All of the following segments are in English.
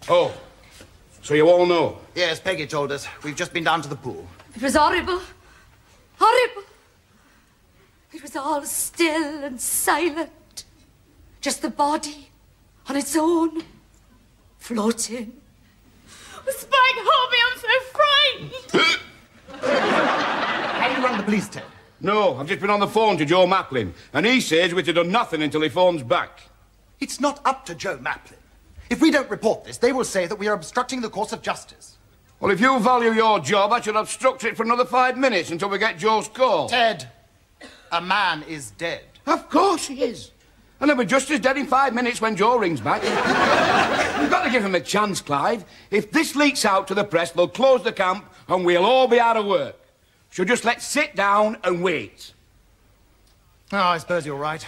Oh, so you all know? Yes, Peggy told us. We've just been down to the pool. It was horrible. Horrible. It was all still and silent. Just the body on its own, floating. Spike, hold me, I'm so frightened. Have you rung the police, Ted? No, I've just been on the phone to Joe Maplin, and he says we've done nothing until he phones back. It's not up to Joe Maplin. If we don't report this, they will say that we are obstructing the course of justice. Well, if you value your job, I should obstruct it for another 5 minutes until we get Joe's call. Ted, a man is dead. Of course he is. And he'll be just as dead in 5 minutes when Joe rings back. We've got to give him a chance, Clive. If this leaks out to the press, they'll close the camp and we'll all be out of work. So just let's sit down and wait. Oh, I suppose you're right.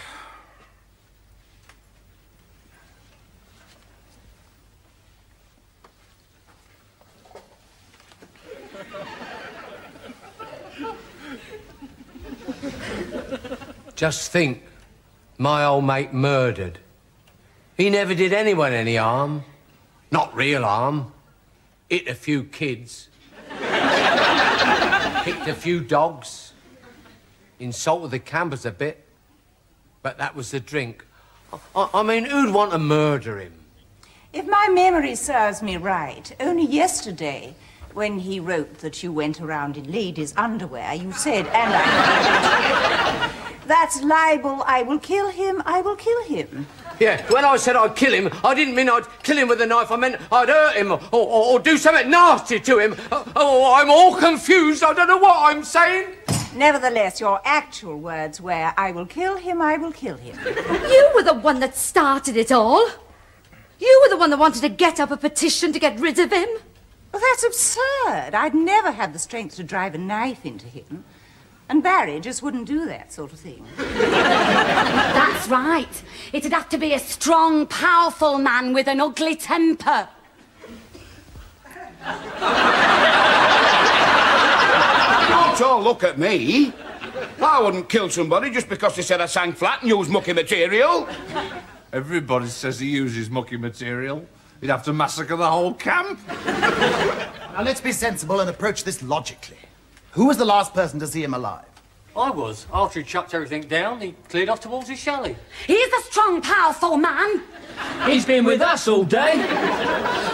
Just think, my old mate murdered. He never did anyone any harm. Not real harm. Hit a few kids. Kicked a few dogs. Insulted the campers a bit. But that was the drink. I mean, who'd want to murder him? If my memory serves me right, only yesterday, when he wrote that you went around in ladies' underwear, you said, and I... That's libel. I will kill him. I will kill him. Yeah, when I said I'd kill him, I didn't mean I'd kill him with a knife. I meant I'd hurt him or do something nasty to him. Oh, I'm all confused. I don't know what I'm saying. Nevertheless, your actual words were, I will kill him, I will kill him. You were the one that started it all. You were the one that wanted to get up a petition to get rid of him. Well, that's absurd. I'd never have the strength to drive a knife into him. And Barry just wouldn't do that sort of thing. That's right. It'd have to be a strong, powerful man with an ugly temper. Don't all look at me. I wouldn't kill somebody just because they said I sang flat and used mucky material. Everybody says he uses mucky material. He'd have to massacre the whole camp. Now, let's be sensible and approach this logically. Who was the last person to see him alive? I was. After he chucked everything down, he cleared off towards his chalet. He's a strong, powerful man. He's been with us all day.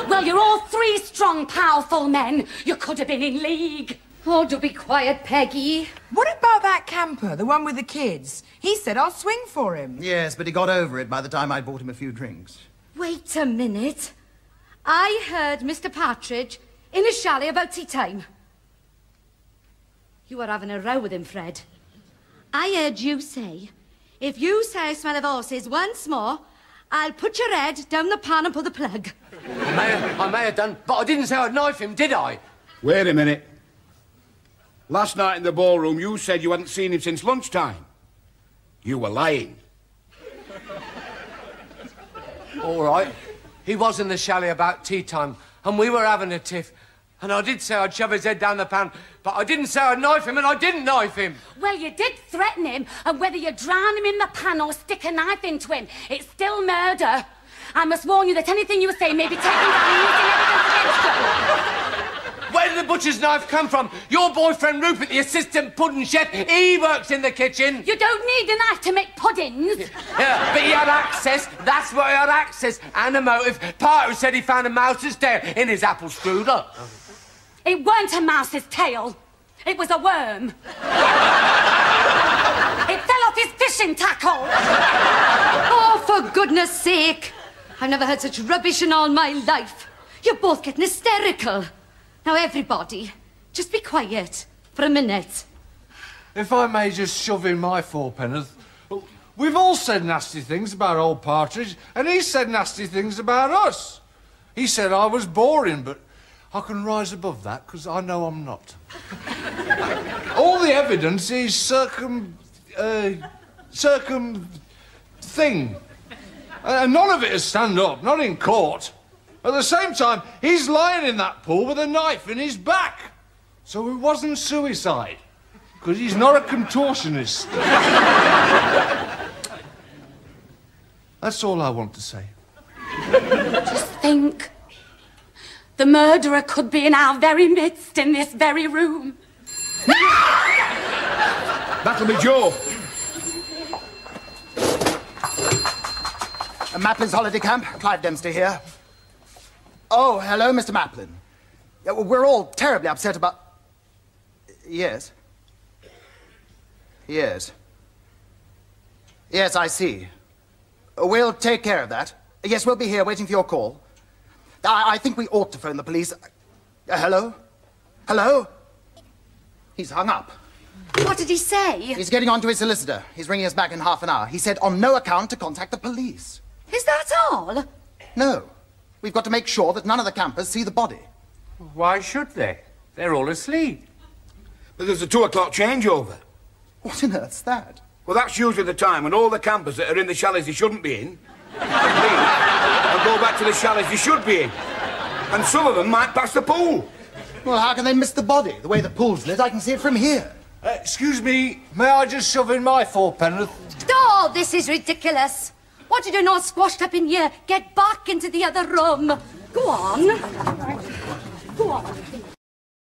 Well, you're all three strong, powerful men. You could have been in league. Oh, do be quiet, Peggy. What about that camper, the one with the kids? He said I'll swing for him. Yes, but he got over it by the time I'd bought him a few drinks. Wait a minute. I heard Mr. Partridge in a chalet about tea time. You were having a row with him, Fred. I heard you say, if you say I smell of horses once more, I'll put your head down the pan and pull the plug. I may have done, but I didn't say I'd knife him, did I? Wait a minute. Last night in the ballroom, you said you hadn't seen him since lunchtime. You were lying. All right. He was in the chalet about tea time, and we were having a tiff. And I did say I'd shove his head down the pan, but I didn't say I'd knife him, and I didn't knife him. Well, you did threaten him, and whether you drown him in the pan or stick a knife into him, it's still murder. I must warn you that anything you say may be taken down and used in evidence against you. Where did the butcher's knife come from? Your boyfriend Rupert, the assistant pudding chef, he works in the kitchen. You don't need a knife to make puddings. Yeah, but he had access. That's why he had access. And a motive. Party said he found a mouse's tail in his apple strudel. It weren't a mouse's tail. It was a worm. It fell off his fishing tackle. Oh, for goodness sake. I've never heard such rubbish in all my life. You're both getting hysterical. Now, everybody, just be quiet for a minute. If I may just shove in my fourpenneth, we've all said nasty things about old Partridge, and he said nasty things about us. He said I was boring, but I can rise above that, because I know I'm not. All the evidence is thing. And none of it has stand up, not in court. At the same time, he's lying in that pool with a knife in his back. So it wasn't suicide, because he's not a contortionist. That's all I want to say. Just think. The murderer could be in our very midst, in this very room. That'll be Joe. Maplin's holiday camp. Clive Dempster here. Oh, hello, Mr. Maplin. Yeah, well, we're all terribly upset about... Yes. Yes. Yes, I see. We'll take care of that. Yes, we'll be here waiting for your call. I think we ought to phone the police. Hello? Hello? He's hung up. What did he say? He's getting on to his solicitor. He's ringing us back in half an hour. He said on no account to contact the police. Is that all? No. We've got to make sure that none of the campers see the body. Why should they? They're all asleep. But there's a 2 o'clock changeover. What on earth's that? Well, that's usually the time when all the campers that are in the chalets they shouldn't be in leave and go back to the chalets they should be in. And some of them might pass the pool. Well, how can they miss the body? The way the pool's lit, I can see it from here. Excuse me, may I just shove in my 4 Oh, this is ridiculous. What are you not squashed up in here? Get back into the other room. Go on. Go on.